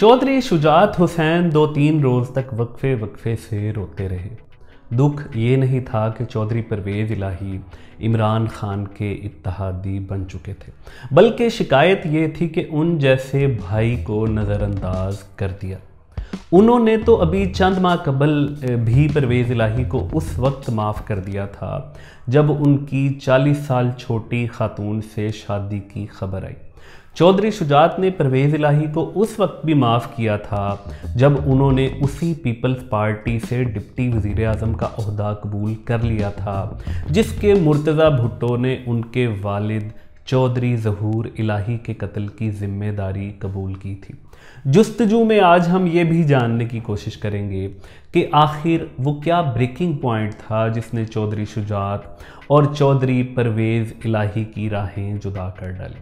चौधरी शुजात हुसैन 2-3 रोज़ तक वक्फे से रोते रहे। दुख ये नहीं था कि चौधरी परवेज़ इलाही इमरान खान के इत्तेहादी बन चुके थे, बल्कि शिकायत ये थी कि उन जैसे भाई को नज़रअंदाज कर दिया। उन्होंने तो अभी चंद माह कबल भी परवेज़ इलाही को उस वक्त माफ़ कर दिया था जब उनकी 40 साल छोटी खातून से शादी की खबर आई। चौधरी शुजात ने परवेज़ इलाही को उस वक्त भी माफ़ किया था जब उन्होंने उसी पीपल्स पार्टी से डिप्टी वज़ीर आज़म का ओहदा कबूल कर लिया था जिसके मुर्तज़ा भुट्टो ने उनके वालिद चौधरी ज़हूर इलाही के कत्ल की ज़िम्मेदारी कबूल की थी। जुस्तजू में आज हम ये भी जानने की कोशिश करेंगे कि आखिर वो क्या ब्रेकिंग पॉइंट था जिसने चौधरी शुजात और चौधरी परवेज़ इलाही की राहें जुदा कर डाली।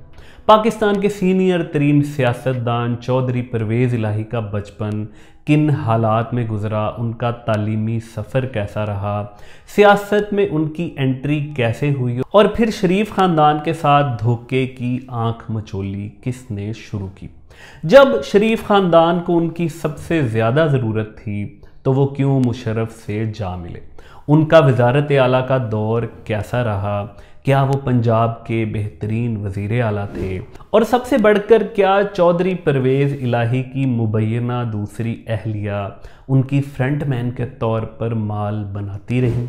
पाकिस्तान के सीनियर तरीन सियासतदान चौधरी परवेज़ इलाही का बचपन किन हालात में गुजरा, उनका तालीमी सफ़र कैसा रहा, सियासत में उनकी एंट्री कैसे हुई और फिर शरीफ ख़ानदान के साथ धोखे की आंख मचोली किसने शुरू की। जब शरीफ ख़ानदान को उनकी सबसे ज़्यादा ज़रूरत थी तो वो क्यों मुशर्रफ से जा मिले, उनका वज़ारत आला का दौर कैसा रहा, क्या वो पंजाब के बेहतरीन वज़ीर आला थे और सबसे बढ़कर क्या चौधरी परवेज़ इलाही की मुबैना दूसरी अहलिया उनकी फ्रंट मैन के तौर पर माल बनाती रहीं।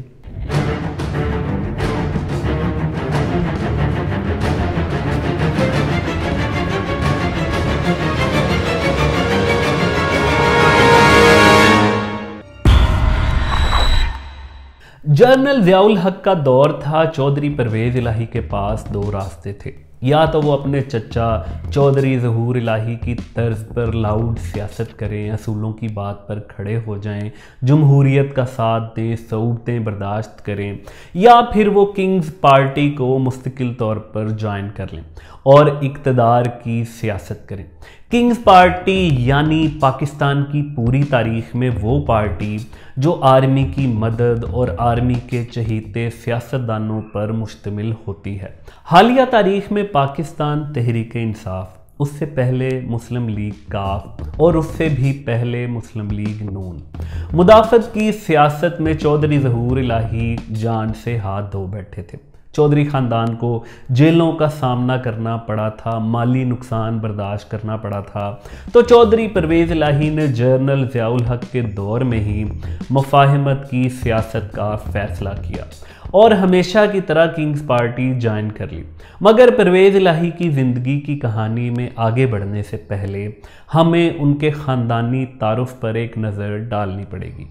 जनरल ज़ियाउल हक का दौर था। चौधरी परवेज़ इलाही के पास दो रास्ते थे, या तो वो अपने चचा चौधरी ज़हूर इलाही की तर्ज पर लाउड सियासत करें, असूलों की बात पर खड़े हो जाएं, जमहूरियत का साथ दें, सऊबतें बर्दाश्त करें, या फिर वो किंग्स पार्टी को मुस्तकिल तौर पर ज्वाइन कर लें और इक़्तिदार की सियासत करें। किंग्स पार्टी यानी पाकिस्तान की पूरी तारीख में वो पार्टी जो आर्मी की मदद और आर्मी के चहीते सियासतदानों पर मुश्तमिल होती है। हालिया तारीख में पाकिस्तान तहरीक इंसाफ, उससे पहले मुस्लिम लीग काफ और उससे भी पहले मुस्लिम लीग नून, मुदाफ़त की सियासत में चौधरी ज़हूर इलाही जान से हाथ धो बैठे थे। चौधरी ख़ानदान को जेलों का सामना करना पड़ा था, माली नुकसान बर्दाश्त करना पड़ा था, तो चौधरी परवेज़ इलाही ने जनरल ज़ियाउल हक के दौर में ही मुफ़ाहमत की सियासत का फ़ैसला किया और हमेशा की तरह किंग्स पार्टी ज्वाइन कर ली। मगर परवेज़ इलाही की ज़िंदगी की कहानी में आगे बढ़ने से पहले हमें उनके ख़ानदानी तारुफ पर एक नज़र डालनी पड़ेगी।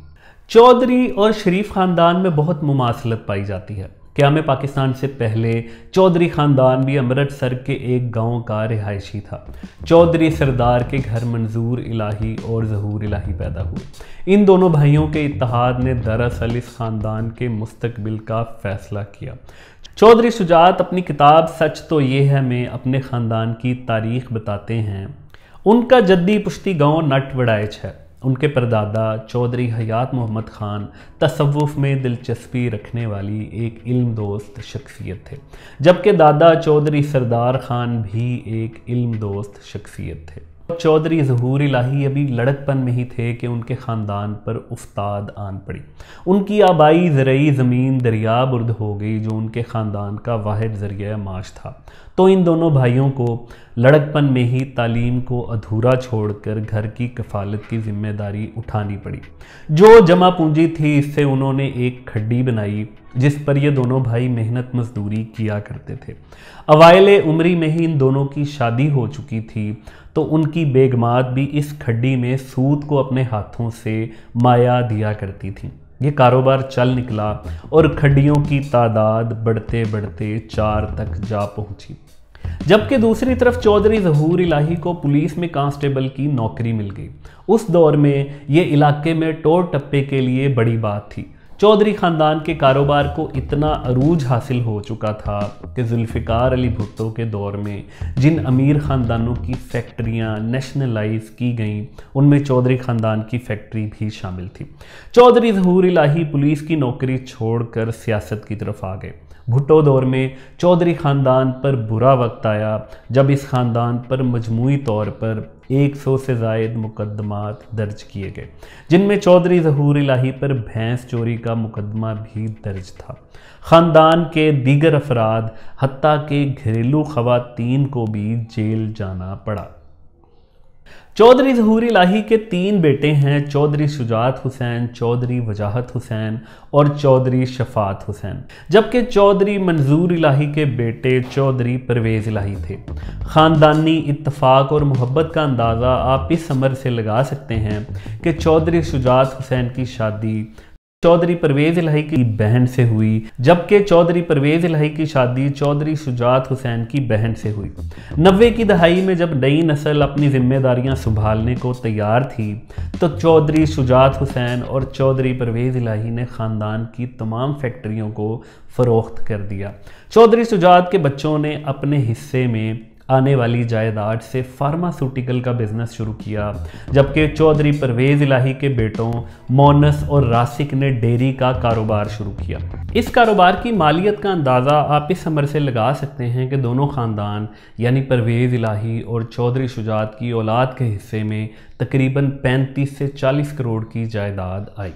चौधरी और शरीफ ख़ानदान में बहुत मुमासलत पाई जाती है। क़याम पाकिस्तान से पहले चौधरी ख़ानदान भी अमृतसर के एक गांव का रिहायशी था। चौधरी सरदार के घर मंजूर इलाही और ज़हूर इलाही पैदा हुए। इन दोनों भाइयों के इत्तेहाद ने दरअसल इस ख़ानदान के मुस्तकबिल का फ़ैसला किया। चौधरी शुजात अपनी किताब सच तो ये है में अपने ख़ानदान की तारीख़ बताते हैं। उनका जद्दी पुश्ती गाँव नट वड़ाइच है। उनके परदादा चौधरी हयात मोहम्मद ख़ान तसव्वुफ़ में दिलचस्पी रखने वाली एक इल्म दोस्त शख्सियत थे, जबकि दादा चौधरी सरदार ख़ान भी एक इल्म दोस्त शख्सियत थे। चौधरी ज़हूर इलाही अभी लड़कपन में ही थे कि उनके ख़ानदान पर उफ्ताद आन पड़ी। उनकी आबाई ज़रई ज़मीन दरिया बुर्द हो गई जो उनके ख़ानदान का वाहिद ज़रिया माश था, तो इन दोनों भाइयों को लड़कपन में ही तालीम को अधूरा छोड़कर घर की कफ़ालत की ज़िम्मेदारी उठानी पड़ी। जो जमा पूंजी थी इससे उन्होंने एक खड्डी बनाई जिस पर ये दोनों भाई मेहनत मजदूरी किया करते थे। अवाइले उम्री में ही इन दोनों की शादी हो चुकी थी, तो उनकी बेगमात भी इस खड्डी में सूद को अपने हाथों से माया दिया करती थीं। ये कारोबार चल निकला और खड्डियों की तादाद बढ़ते बढ़ते 4 तक जा पहुंची। जबकि दूसरी तरफ चौधरी ज़हूर इलाही को पुलिस में कांस्टेबल की नौकरी मिल गई। उस दौर में ये इलाके में टोर टप्पे के लिए बड़ी बात थी। चौधरी ख़ानदान के कारोबार को इतना अरूज हासिल हो चुका था कि जुल्फ़िकार अली भुट्टो के दौर में जिन अमीर ख़ानदानों की फैक्ट्रियां नेशनलाइज की गईं उनमें चौधरी ख़ानदान की फैक्ट्री भी शामिल थी। चौधरी ज़हूर इलाही पुलिस की नौकरी छोड़कर सियासत की तरफ आ गए। भुट्टो दौर में चौधरी ख़ानदान पर बुरा वक्त आया जब इस ख़ानदान पर मजमूई तौर पर 100 से ज़ायद मुकदमात दर्ज किए गए, जिनमें चौधरी ज़हूर इलाही पर भैंस चोरी का मुकदमा भी दर्ज था। ख़ानदान के दीगर अफराद हत्ता के घरेलू ख़वातीन को भी जेल जाना पड़ा। चौधरी ज़हूर इलाही के 3 बेटे हैं, चौधरी शुजात हुसैन, चौधरी वजाहत हुसैन और चौधरी शफात हुसैन, जबकि चौधरी मंजूर इलाही के बेटे चौधरी परवेज़ इलाही थे। ख़ानदानी इत्तफ़ाक़ और मोहब्बत का अंदाज़ा आप इस अमर से लगा सकते हैं कि चौधरी शुजात हुसैन की शादी चौधरी परवेज़ इलाही की बहन से हुई, जबकि चौधरी परवेज़ इलाही की शादी चौधरी शुजात हुसैन की बहन से हुई। 90 की दहाई में जब नई नस्ल अपनी जिम्मेदारियां संभालने को तैयार थी, तो चौधरी शुजात हुसैन और चौधरी परवेज़ इलाही ने ख़ानदान की तमाम फैक्ट्रियों को फ़रोख्त कर दिया। चौधरी शुजात के बच्चों ने अपने हिस्से में आने वाली जायदाद से फार्मास्यूटिकल का बिजनेस शुरू किया, जबकि चौधरी परवेज़ इलाही के बेटों मोनस और रासिक ने डेयरी का कारोबार शुरू किया। इस कारोबार की मालियत का अंदाज़ा आप इस अमर से लगा सकते हैं कि दोनों ख़ानदान यानी परवेज़ इलाही और चौधरी शुजात की औलाद के हिस्से में तकरीबन 35 से 40 करोड़ की जायदाद आई।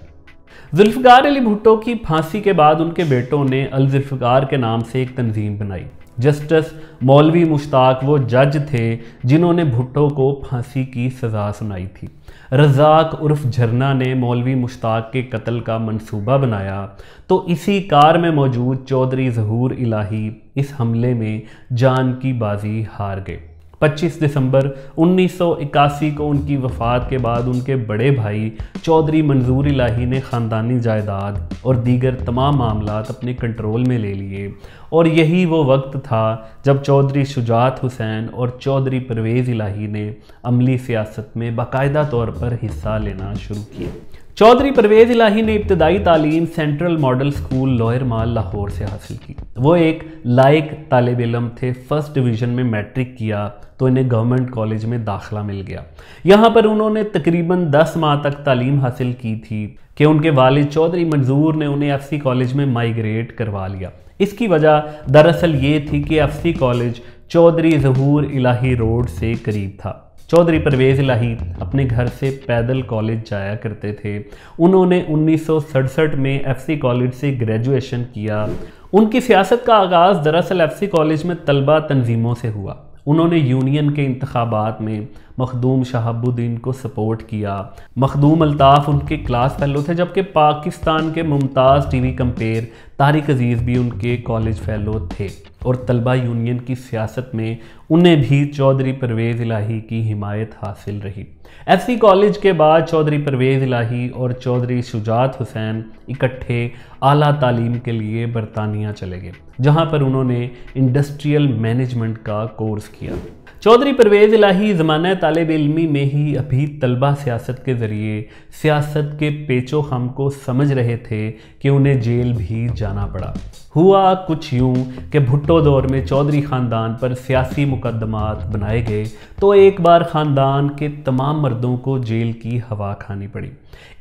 जुल्फ़िकार अली भुट्टो की फांसी के बाद उनके बेटों ने अल जुल्फ़िकार के नाम से एक तंजीम बनाई। जस्टिस मौलवी मुश्ताक वो जज थे जिन्होंने भुट्टो को फांसी की सज़ा सुनाई थी। रज़ाक उर्फ झरना ने मौलवी मुश्ताक के कत्ल का मंसूबा बनाया, तो इसी कार में मौजूद चौधरी ज़हूर इलाही इस हमले में जान की बाजी हार गए। 25 दिसंबर 1981 को उनकी वफ़ात के बाद उनके बड़े भाई चौधरी मंजूर इलाही ने ख़ानदानी जायदाद और दीगर तमाम मामलात अपने कंट्रोल में ले लिए, और यही वो वक्त था जब चौधरी शुजात हुसैन और चौधरी परवेज़ इलाही ने अमली सियासत में बाकायदा तौर पर हिस्सा लेना शुरू किया। चौधरी परवेज़ इलाही ने इब्तदाई तालीम सेंट्रल मॉडल स्कूल लोअर माल लाहौर से हासिल की। वो एक लायक तालिब इल्म थे। फर्स्ट डिवीज़न में मैट्रिक किया तो इन्हें गवर्नमेंट कॉलेज में दाखिला मिल गया। यहाँ पर उन्होंने तकरीबन 10 माह तक तालीम हासिल की थी कि उनके वालिद चौधरी मंजूर ने उन्हें FC कॉलेज में माइग्रेट करवा लिया। इसकी वजह दरअसल ये थी कि FC कॉलेज चौधरी ज़हूर इलाही रोड से करीब था। चौधरी परवेज़ इलाही अपने घर से पैदल कॉलेज जाया करते थे। उन्होंने 1967 में FC कॉलेज से ग्रेजुएशन किया। उनकी सियासत का आगाज़ दरअसल FC कॉलेज में तलबा तंजीमों से हुआ। उन्होंने यूनियन के इंतखाबात में मखदूम शहाबुद्दीन को सपोर्ट किया। मखदूम अल्ताफ़ उनके क्लास फेलो थे, जबकि पाकिस्तान के मुमताज़ टीवी कंपेयर तारिक अजीज़ भी उनके कॉलेज फेलो थे, और तलबा यूनियन की सियासत में उन्हें भी चौधरी परवेज़ इलाही की हिमायत हासिल रही। FC कॉलेज के बाद चौधरी परवेज़ इलाही और चौधरी शुजात हुसैन इकट्ठे आला तालीम के लिए बरतानिया चले गए, जहाँ पर उन्होंने इंडस्ट्रियल मैनेजमेंट का कोर्स किया। चौधरी परवेज़ इलाही ज़माना तालिब इल्मी में ही अभी तलबा सियासत के ज़रिए सियासत के पेचो खम को समझ रहे थे कि उन्हें जेल भी जाना पड़ा। हुआ कुछ यूँ कि भुट्टो दौर में चौधरी ख़ानदान पर सियासी मुकदमात बनाए गए, तो एक बार ख़ानदान के तमाम मर्दों को जेल की हवा खानी पड़ी।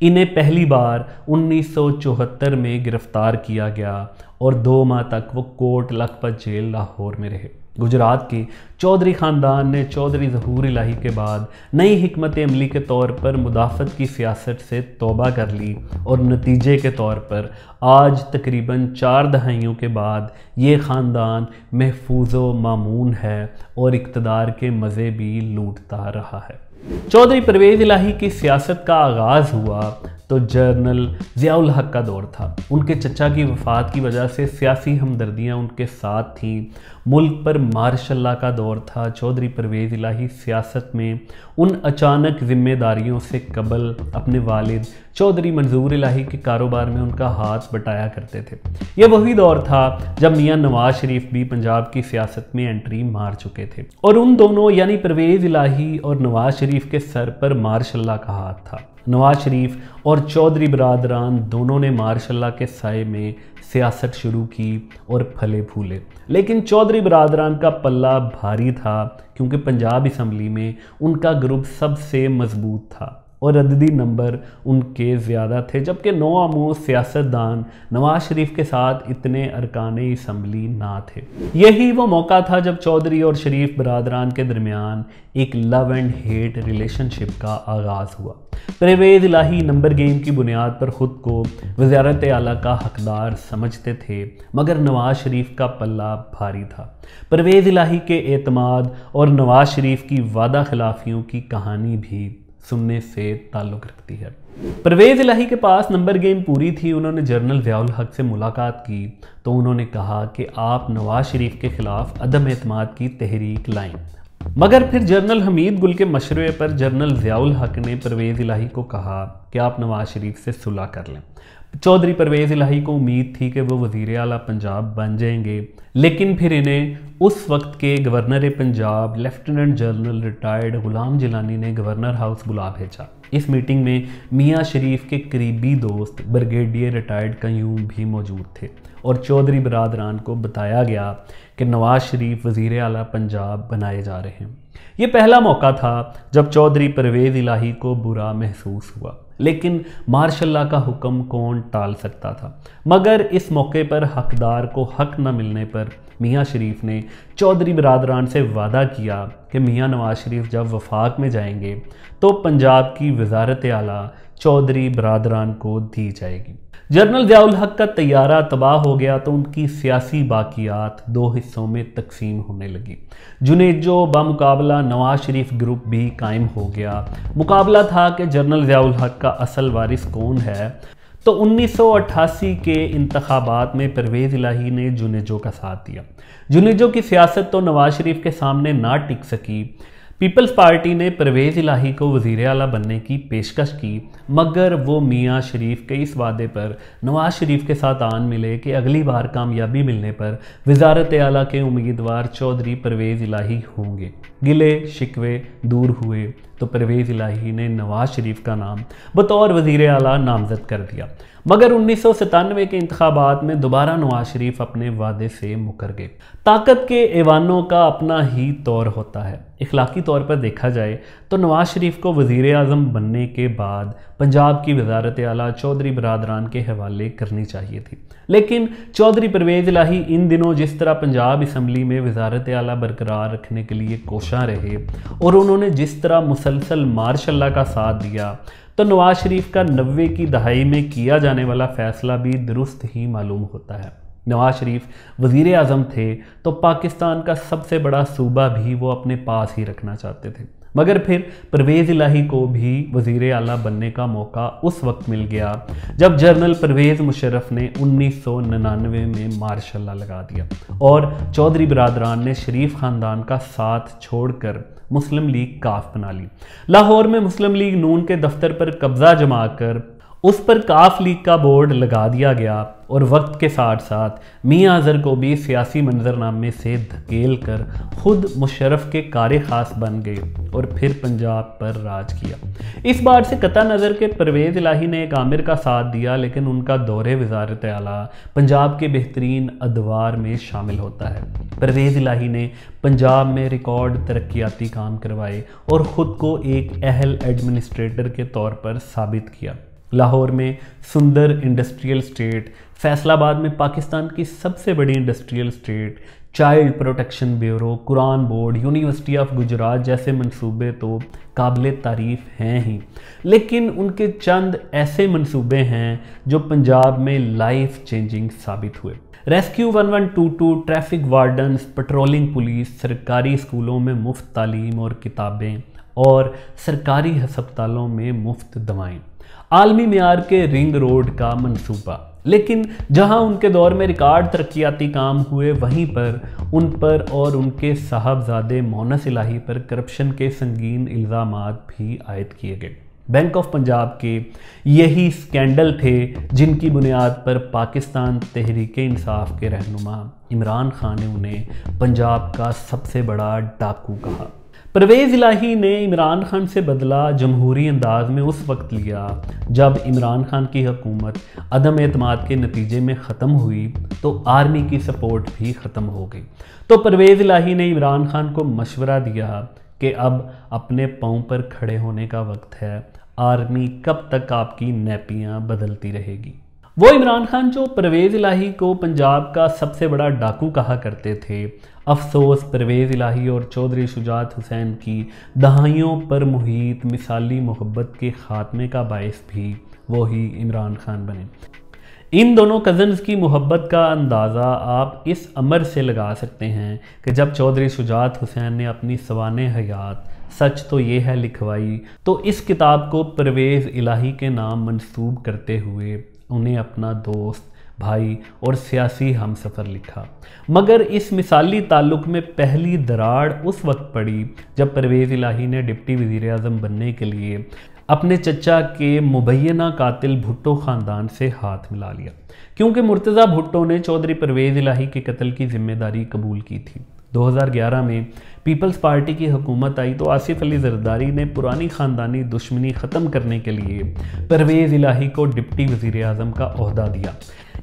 इन्हें पहली बार 1974 में गिरफ़्तार किया गया और 2 माह तक वो कोट लखपत जेल लाहौर में रहे। गुजरात की चौधरी ख़ानदान ने चौधरी ज़हूर इलाही के बाद नई हिकमत अमली के तौर पर मुदाफ़त की सियासत से तौबा कर ली, और नतीजे के तौर पर आज तकरीबन 4 दहाइयों के बाद ये ख़ानदान महफूज़ व मामून है और इक़्तिदार के मज़े भी लूटता रहा है। चौधरी परवेज़ इलाही की सियासत का आगाज़ हुआ तो जनरल ज़ियाउल हक का दौर था। उनके चचा की वफ़ात की वजह से सियासी हमदर्दियाँ उनके साथ थीं। मुल्क पर मार्शल का दौर था। चौधरी परवेज़ इलाही सियासत में उन अचानक ज़िम्मेदारियों से कबल अपने वालिद चौधरी मंजूर इलाही के कारोबार में उनका हाथ बटाया करते थे। यह वही दौर था जब मियाँ नवाज शरीफ भी पंजाब की सियासत में एंट्री मार चुके थे, और उन दोनों यानी परवेज़ इलाही और नवाज शरीफ के सर पर मार्शल का हाथ था। नवाज शरीफ और चौधरी बरादरान दोनों ने मार्शल के साए में सियासत शुरू की और फले फूले, लेकिन चौधरी बरादरान का पल्ला भारी था क्योंकि पंजाब असम्बली में उनका ग्रुप सबसे मजबूत था اور عددی نمبر ان کے زیادہ تھے، جبکہ نو آموز سیاستدان نواز شریف کے ساتھ اتنے ارکان اسمبلی نہ تھے۔ یہی وہ موقع تھا جب چودھری اور شریف برادران کے درمیان ایک لو اینڈ ہیٹ ریلیشن شپ کا آغاز ہوا۔ پرویز الہی نمبر گیم کی بنیاد پر خود کو وزارت اعلیٰ کا حقدار سمجھتے تھے، مگر نواز شریف کا پلہ بھاری تھا۔ پرویز الہی کے اعتماد اور نواز شریف کی وعدہ خلافیوں کی کہانی بھی سننے سے تعلق رکھتی ہے۔ پرویز الہی کے پاس نمبر گیم پوری تھی۔ انہوں نے جنرل ضیاء الحق سے ملاقات کی تو انہوں نے کہا کہ آپ نواز شریف کے خلاف عدم اعتماد کی تحریک لائیں، مگر پھر جنرل حمید گل کے مشورے پر جنرل ضیاء الحق نے پرویز الہی کو کہا کہ آپ نواز شریف سے صلح کر لیں۔ چودھری پرویز الہی کو امید تھی کہ وہ وزیر اعلیٰ پنجاب بن جائیں گے، لیکن پھر انہیں اس وقت کے governor Punjab lieutenant general retired Ghulam Jilani نے گورنر ہاؤس بلا بھیجا۔ اس میٹنگ میں میاں شریف کے قریبی دوست بریگیڈیئر ریٹائرڈ قیوم بھی موجود تھے اور چودھری برادران کو بتایا گیا کہ نواز شریف وزیر اعلیٰ پنجاب بنائے جا رہے ہیں۔ یہ پہلا موقع تھا جب چودھری پرویز الہی کو برا محسوس ہوا، لیکن مارشاء اللہ کا حکم کون ٹال سکتا تھا۔ مگر اس موقع پر حقدار کو حق نہ ملنے پر میاں شریف نے چودھری برادران سے وعدہ کیا کہ میاں نواز شریف جب وفاق میں جائیں گے تو پنجاب کی وزارت اعلیٰ چودھری برادران کو دی جائے گی۔ جنرل ضیاء الحق کا طیارہ تباہ ہو گیا تو ان کی سیاسی باقیات دو حصوں میں تقسیم ہونے لگی۔ جنیجو بمقابلہ نواز شریف گروپ بھی قائم ہو گیا۔ مقابلہ تھا کہ جنرل ضیاء الحق کا اصل وارث کون ہے، تو 1988 کے انتخابات میں پرویز الہی نے جنیجو کا ساتھ دیا۔ جنیجو کی سیاست تو نواز شریف کے سامنے نہ ٹک سکی۔ پیپلز پارٹی نے پرویز الہی کو وزیر اعلیٰ بننے کی پیشکش کی، مگر وہ میاں شریف کے اس وعدے پر نواز شریف کے ساتھ آن ملے کہ اگلی بار کامیابی ملنے پر وزارت اعلیٰ کے امیدوار چودھری پرویز الہی ہوں گے۔ گلے شکوے دور ہوئے تو پرویز الہی نے نواز شریف کا نام بطور وزیر اعلیٰ نامزد کر دیا، مگر 1997 کے انتخابات میں دوبارہ نواز شریف اپنے وعدے سے مکر گئے۔ طاقت کے ایوانوں کا اپنا ہی طور ہوتا ہے۔ اخلاقی طور پر دیکھا جائے تو نواز شریف کو وزیر اعظم بننے کے بعد پنجاب کی وزارت اعلیٰ چودھری برادران کے حوالے کرنی چاہیے تھی، لیکن چودھری پرویز الہی ان دنوں جس طرح پنجاب اسمبلی میں وزارت اعلیٰ برقرار رکھنے کے لیے کوشاں رہے اور انہوں نے جس طرح مسلسل مارشاء اللہ کا ساتھ دیا، تو نواز شریف کا 90 کی دہائی میں کیا جانے والا فیصلہ بھی درست ہی معلوم ہوتا ہے۔ نواز شریف وزیر اعظم تھے تو پاکستان کا سب سے بڑا صوبہ بھی وہ اپنے پاس ہی رکھنا چاہتے تھے، مگر پھر پرویز الہی کو بھی وزیر اعلیٰ بننے کا موقع اس وقت مل گیا جب جنرل پرویز مشرف نے 1999 میں مارشاء اللہ لگا دیا اور چودھری برادران نے شریف خاندان کا ساتھ چھوڑ کر مسلم لیگ کاف بنا لی۔ لاہور میں مسلم لیگ نون کے دفتر پر قبضہ جما کر اس پر کاف لیگ کا بورڈ لگا دیا گیا اور وقت کے ساتھ ساتھ میاں اظہر کو بھی سیاسی منظرنامے سے دھکیل کر خود مشرف کے کار خاص بن گئے اور پھر پنجاب پر راج کیا۔ اس بات سے قطع نظر کہ پرویز الہی نے ایک عامر کا ساتھ دیا، لیکن ان کا دور وزارت اعلیٰ پنجاب کے بہترین ادوار میں شامل ہوتا ہے۔ پرویز الہی نے پنجاب میں ریکارڈ ترقیاتی کام کروائے اور خود کو ایک اہل ایڈمنسٹریٹر کے طور پر ثابت کیا۔ لاہور میں سندر انڈسٹریل اسٹیٹ، فیصل آباد میں پاکستان کی سب سے بڑی industrial estate, child protection bureau, Quran board, university of Gujarat جیسے منصوبے تو قابل تعریف ہیں ہی، لیکن ان کے چند ایسے منصوبے ہیں جو پنجاب میں لائف چینجنگ ثابت ہوئے۔ Rescue 1122، traffic wardens, patrolling police, سرکاری اسکولوں میں مفت تعلیم اور کتابیں اور سرکاری ہسپتالوں میں مفت دوائیں، عالمی معیار کے رنگ روڈ کا منصوبہ۔ لیکن جہاں ان کے دور میں ریکارڈ ترقیاتی کام ہوئے، وہیں پر ان پر اور ان کے صاحبزادے مونس الہی پر کرپشن کے سنگین الزامات بھی عائد کیے گئے۔ بینک آف پنجاب کے یہی سکینڈل تھے جن کی بنیاد پر پاکستان تحریک انصاف کے رہنما عمران خان نے انہیں پنجاب کا سب سے بڑا ڈاکو کہا۔ پرویز الہی نے عمران خان سے بدلہ جمہوری انداز میں اس وقت لیا جب عمران خان کی حکومت عدم اعتماد کے نتیجے میں ختم ہوئی تو آرمی کی سپورٹ بھی ختم ہو گئی۔ تو پرویز الہی نے عمران خان کو مشورہ دیا کہ اب اپنے پاؤں پر کھڑے ہونے کا وقت ہے، आर्मी कब तक आपकी नैपियां बदलती रहेगी। वो इमरान खान जो परवेज़ इलाही को पंजाब का सबसे बड़ा डाकू कहा करते थे, अफसोस परवेज़ इलाही और चौधरी शुजात हुसैन की दहाइयों पर मुहित मिसाली मोहब्बत के ख़ात्मे का बायस भी वही इमरान खान बने। इन दोनों कज़न्स की मोहब्बत का अंदाज़ा आप इस अमर से लगा सकते हैं कि जब चौधरी शुजात हुसैन ने अपनी सवाने हयात सच तो ये है लिखवाई, तो इस किताब को परवेज़ इलाही के नाम मंसूब करते हुए उन्हें अपना दोस्त, भाई और सियासी हमसफ़र लिखा। मगर इस मिसाली ताल्लुक़ में पहली दरार उस वक्त पड़ी जब परवेज़ इलाही ने डिप्टी वज़ीर आज़म बनने के लिए अपने चचा के मुबैना कातिल भुट्टो ख़ानदान से हाथ मिला लिया, क्योंकि मुर्तज़ा भुट्टो ने चौधरी परवेज़ इलाही के कत्ल की जिम्मेदारी कबूल की थी। 2011 में पीपल्स पार्टी की हुकूमत आई तो आसिफ अली जरदारी ने पुरानी ख़ानदानी दुश्मनी ख़त्म करने के लिए परवेज़ इलाही को डिप्टी वज़ीर आज़म का ओहदा दिया।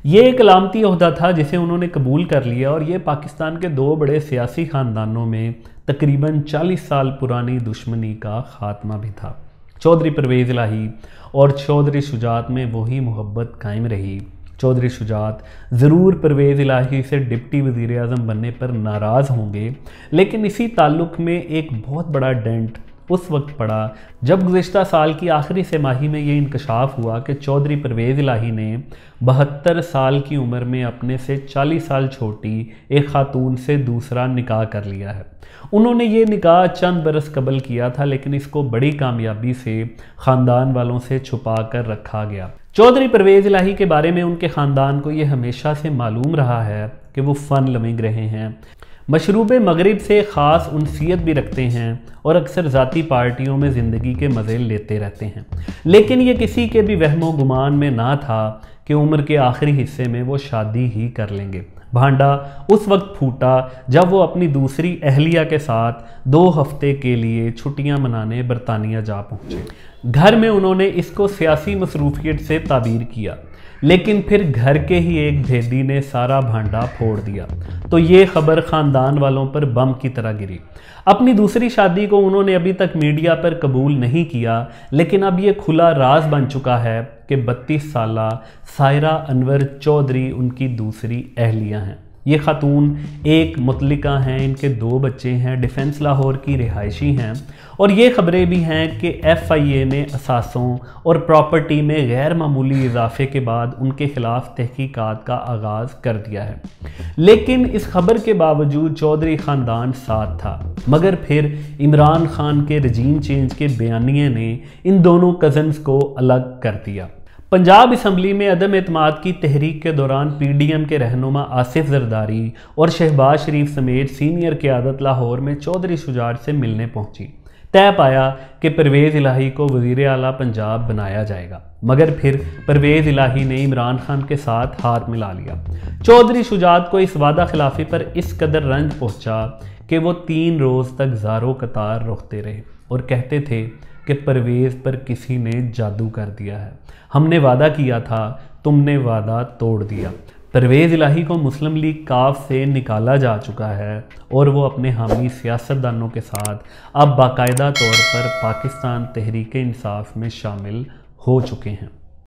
ये एक अलामती ओहदा था जिसे उन्होंने कबूल कर लिया और ये पाकिस्तान के दो बड़े सियासी ख़ानदानों में तकरीबन 40 साल पुरानी दुश्मनी का ख़ात्मा भी था। चौधरी परवेज़ इलाही और चौधरी शुजात में वही मोहब्बत कायम रही। चौधरी शुजात ज़रूर परवेज़ इलाही से डिप्टी वज़ीर आज़म बनने पर नाराज़ होंगे, लेकिन इसी ताल्लुक़ में एक बहुत बड़ा डेंट उस वक्त पड़ा जब गुज़िश्ता साल की आखिरी तिमाही में ये इंकशाफ हुआ कि चौधरी परवेज़ इलाही ने 72 साल की उम्र में अपने से 40 साल छोटी एक खातून से दूसरा निकाह कर लिया है। उन्होंने ये निकाह चंद बरस कबल किया था, लेकिन इसको बड़ी कामयाबी से ख़ानदान वालों से छुपा कर रखा गया। चौधरी परवेज़ इलाही के बारे में उनके ख़ानदान को ये हमेशा से मालूम रहा है कि वो फ़न लविंग रहे हैं, मशरूब मगरिब से ख़ास उनसियत भी रखते हैं और अक्सर ज़ाती पार्टियों में ज़िंदगी के मज़े लेते रहते हैं। लेकिन ये किसी के भी वहमो गुमान में ना था कि उम्र के आखिरी हिस्से में वो शादी ही कर लेंगे। भांडा उस वक्त फूटा जब वो अपनी दूसरी अहलिया के साथ 2 हफ्ते के लिए छुट्टियां मनाने बरतानिया जा पहुँचे। घर में उन्होंने इसको सियासी मसरूफियत से ताबीर किया, लेकिन फिर घर के ही एक भेदी ने सारा भांडा फोड़ दिया तो ये खबर ख़ानदान वालों पर बम की तरह गिरी। अपनी दूसरी शादी को उन्होंने अभी तक मीडिया पर कबूल नहीं किया, लेकिन अब ये खुला राज बन चुका है कि 32 साला सायरा अनवर चौधरी उनकी दूसरी अहलिया हैं। ये खातून एक मुतलिका हैं, इनके 2 बच्चे हैं, डिफेंस लाहौर की रिहायशी हैं और ये ख़बरें भी हैं कि FIA ने असासों और प्रॉपर्टी में गैर मामूली इजाफे के बाद उनके ख़िलाफ़ तहकीकात का आगाज़ कर दिया है। लेकिन इस खबर के बावजूद चौधरी ख़ानदान साथ था, मगर फिर इमरान खान के रजीम चेंज के बयानिए ने इन दोनों कज़न्स को अलग कर दिया। पंजाब असम्बली में अदम एतमाद की तहरीक के दौरान PDM के रहनुमा आसिफ जरदारी और शहबाज शरीफ समेत सीनियर क़यादत लाहौर में चौधरी शुजात से मिलने पहुंची। तय पाया कि परवेज़ इलाही को वज़ीर आला पंजाब बनाया जाएगा, मगर फिर परवेज़ इलाही ने इमरान खान के साथ हाथ मिला लिया। चौधरी शुजात को इस वादा खिलाफी पर इस कदर रंज पहुँचा कि वो 3 रोज़ तक ज़ारो कतार रोकते रहे और कहते थे कि परवेज़ पर किसी ने जादू कर दिया है, हमने वादा किया था, तुमने वादा तोड़ दिया। परवेज़ इलाही को मुस्लिम लीग काफ से निकाला जा चुका है और वो अपने हामी सियासतदानों के साथ अब बाकायदा तौर पर पाकिस्तान तहरीक इंसाफ में शामिल हो चुके हैं।